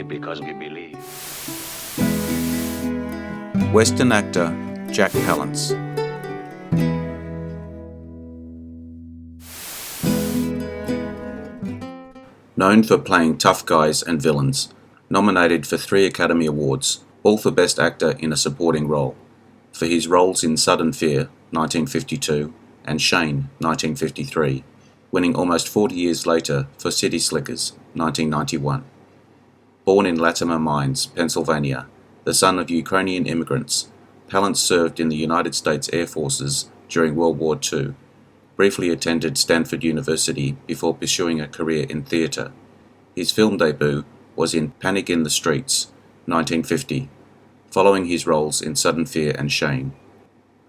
because we believe. Western actor Jack Palance. Known for playing tough guys and villains, nominated for 3 Academy Awards, all for Best Actor in a Supporting Role, for his roles in Sudden Fear, 1952, and Shane, 1953, winning almost 40 years later for City Slickers, 1991. Born in Latimer Mines, Pennsylvania, the son of Ukrainian immigrants, Palance served in the United States Air Forces during World War II, briefly attended Stanford University before pursuing a career in theatre. His film debut was in Panic in the Streets, 1950, following his roles in Sudden Fear and Shane.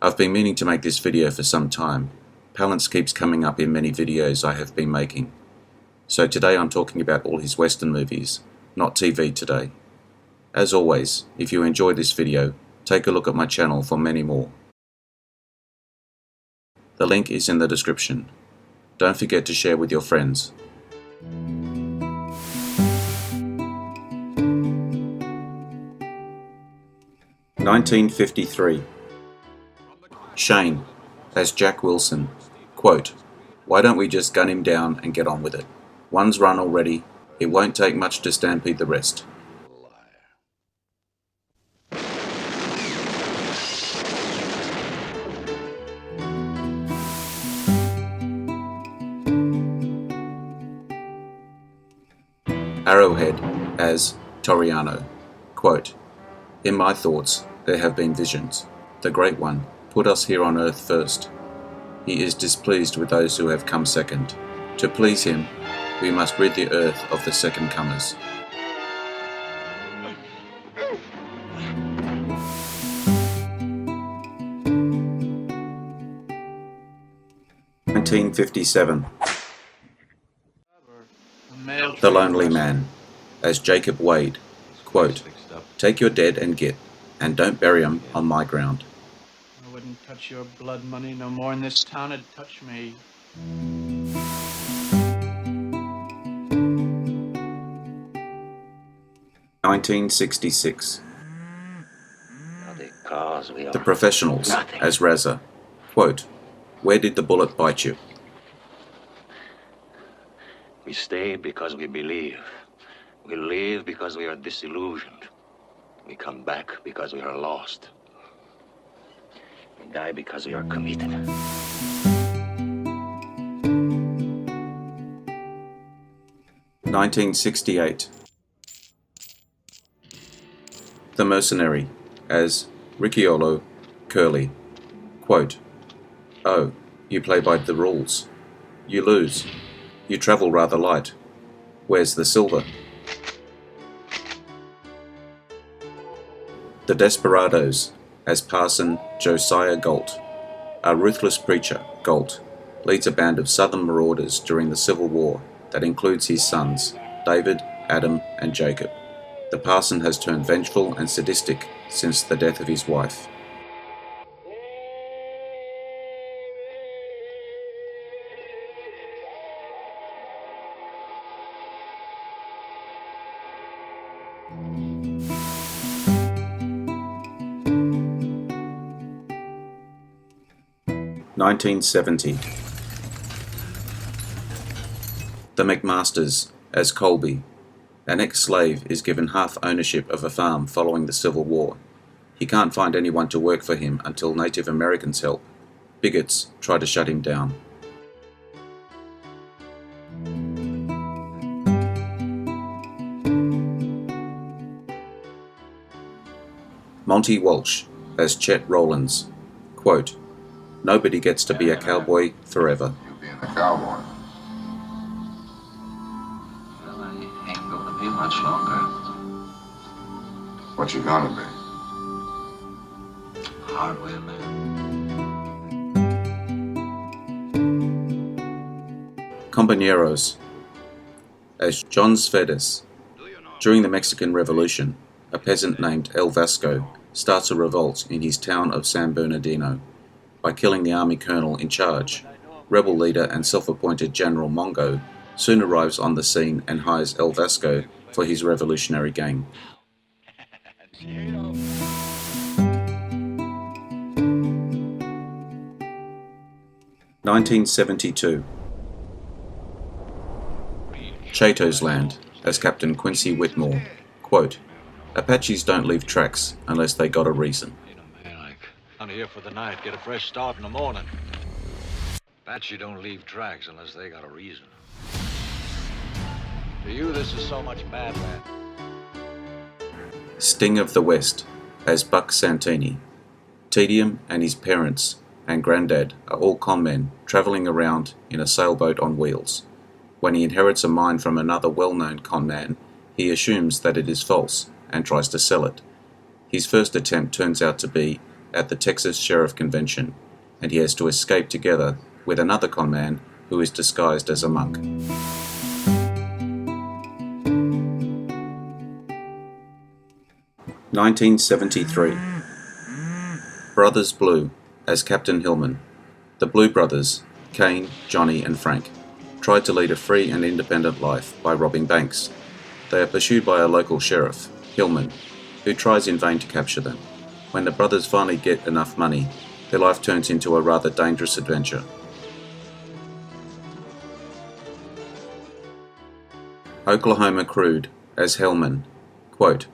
I've been meaning to make this video for some time. Palance keeps coming up in many videos I have been making. So today I'm talking about all his Western movies, not TV today. As always, if you enjoyed this video, take a look at my channel for many more. The link is in the description. Don't forget to share with your friends. (1953) Shane, as Jack Wilson, quote, "Why don't we just gun him down and get on with it? One's run already, it won't take much to stampede the rest." Arrowhead, as Toriano, quote, "In my thoughts there have been visions. The Great One put us here on earth first. He is displeased with those who have come second. To please him, we must rid the earth of the second comers." (1957) The Lonely Man, as Jacob Wade, quote, "Take your dead and git, and don't bury 'em on my ground." I wouldn't touch your blood money no more in this town it'd touch me. (1966) The The Professionals, as Raza, quote, "Where did the bullet bite you?" We stay because we believe. We live because we are disillusioned. We come back because we are lost. We die because we are committed. (1968) The Mercenary, as Ricciolo Curly, quote, "Oh, you play by the rules. You lose. You travel rather light. Where's the silver?" The Desperados, as Parson Josiah Galt. A ruthless preacher, Galt, leads a band of Southern marauders during the Civil War that includes his sons, David, Adam, and Jacob. The parson has turned vengeful and sadistic since the death of his wife. (1970) The McMasters, as Colby. An ex-slave is given half ownership of a farm following the Civil War. He can't find anyone to work for him until Native Americans help. Bigots try to shut him down. Monty Walsh, as Chet Rollins, quote, "Nobody gets to be a cowboy forever." You being a cowboy. Well, I ain't gonna be much longer. What you gonna be? Hardware man. Compañeros, as John Svedes. During the Mexican Revolution, a peasant named El Vasco starts a revolt in his town of San Bernardino by killing the army colonel in charge. Rebel leader and self-appointed General Mongo soon arrives on the scene and hires El Vasco for his revolutionary gang. 1972. Chato's Land, as Captain Quincy Whitmore. Quote, Apaches don't leave tracks unless they got a reason. I'm here for the night, get a fresh start in the morning. Apache don't leave tracks unless they got a reason. To you, this is so much madland. Sting of the West, as Buck Santini. Tedium and his parents and granddad are all conmen travelling around in a sailboat on wheels. When he inherits a mine from another well-known conman, he assumes that it is false and tries to sell it. His first attempt turns out to be at the Texas Sheriff Convention, and he has to escape together with another conman who is disguised as a monk. (1973) Brothers Blue, as Captain Hillman. The Blue Brothers, Kane, Johnny and Frank, tried to lead a free and independent life by robbing banks. They are pursued by a local sheriff, Hillman, who tries in vain to capture them. When the brothers finally get enough money, their life turns into a rather dangerous adventure. Oklahoma Crude, as Hellman. Quote,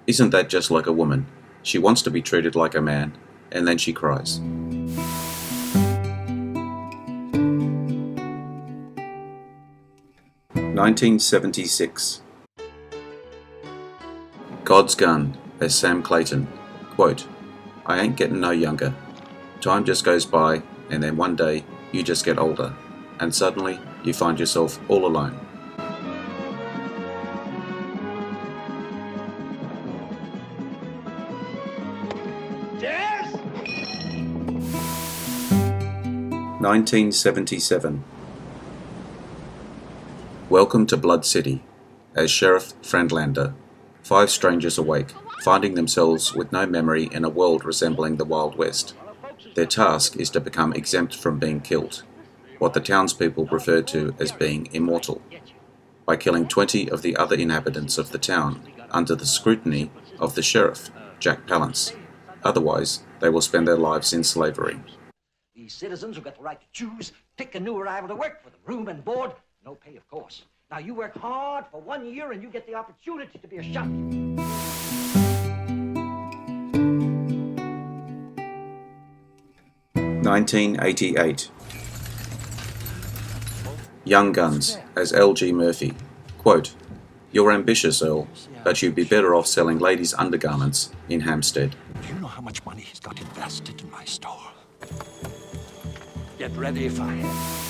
Isn't that just like a woman? She wants to be treated like a man, and then she cries. 1976. God's Gun, as Sam Clayton. Quote, I ain't getting no younger. Time just goes by, and then one day you just get older, and suddenly you find yourself all alone. Yes! 1977. Welcome to Blood City, as Sheriff Friendlander. 5 strangers awake, finding themselves with no memory in a world resembling the Wild West. Their task is to become exempt from being killed, what the townspeople refer to as being immortal, by killing 20 of the other inhabitants of the town under the scrutiny of the sheriff, Jack Palance. Otherwise, they will spend their lives in slavery. These citizens who got the right to choose, pick a new arrival to work for them, room and board, no pay, of course. Now, you work hard for 1 year and you get the opportunity to be a shot. 1988. Young Guns, as L.G. Murphy. Quote, You're ambitious, Earl, but you'd be better off selling ladies' undergarments in Hampstead. Do you know how much money he's got invested in my store? Get ready if I am.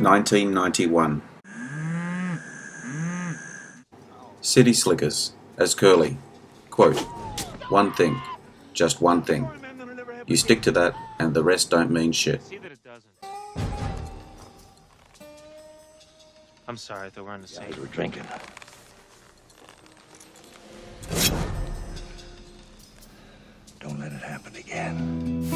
1991. City Slickers, as Curly. Quote, One thing, just one thing. You stick to that and the rest don't mean shit. See that it doesn't. I'm sorry, I thought we're on the same. Guys were drinking. Don't let it happen again.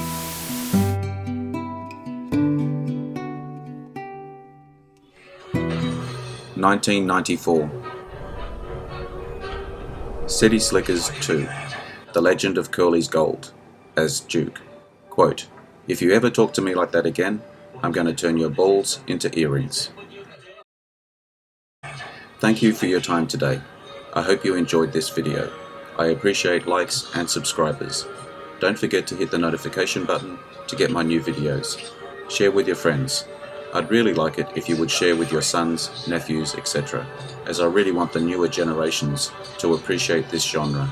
1994. City Slickers 2, The Legend of Curly's Gold, as Duke. Quote, If you ever talk to me like that again, I'm going to turn your balls into earrings. Thank you for your time today. I hope you enjoyed this video. I appreciate likes and subscribers. Don't forget to hit the notification button to get my new videos. Share with your friends. I'd really like it if you would share with your sons, nephews, etc., as I really want the newer generations to appreciate this genre.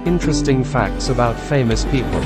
Interesting facts about famous people.